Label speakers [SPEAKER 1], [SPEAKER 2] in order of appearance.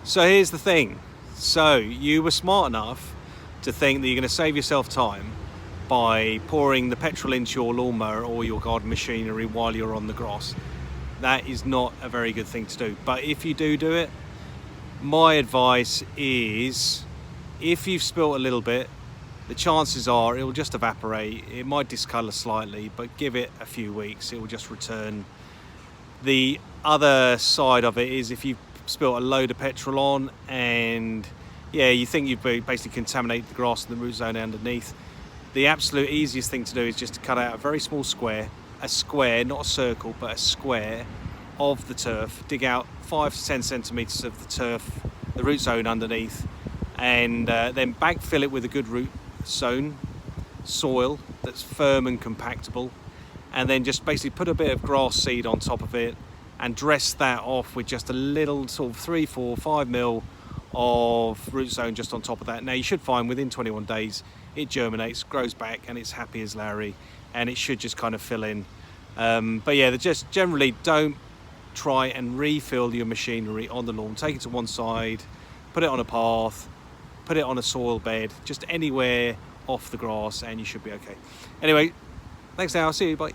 [SPEAKER 1] So here's the thing. So you were smart enough to think that you're going to save yourself time by pouring the petrol into your lawnmower or your garden machinery while you're on the grass. That is not a very good thing to do. But if you do it, my advice is, if you've spilt a little bit, the chances are it will just evaporate. It might discolour slightly, but give it a few weeks, it will just return. The other side of it is, if you've spilt a load of petrol on and you think you've basically contaminated the grass and the root zone underneath, the absolute easiest thing to do is just to cut out a very small square, not a circle, but a square of the turf. Dig out 5 to 10 centimetres of the turf, the root zone underneath, and then backfill it with a good root zone soil that's firm and compactable, and then just basically put a bit of grass seed on top of it and dress that off with just a little sort of 3, 4, 5 mil of root zone just on top of that. Now you should find within 21 days it germinates, grows back, and it's happy as Larry, and it should just kind of fill in. But yeah, just generally don't try and refill your machinery on the lawn. Take it to one side, put it on a path, put it on a soil bed, just anywhere off the grass, and you should be okay. Anyway, thanks now, I'll see you, bye.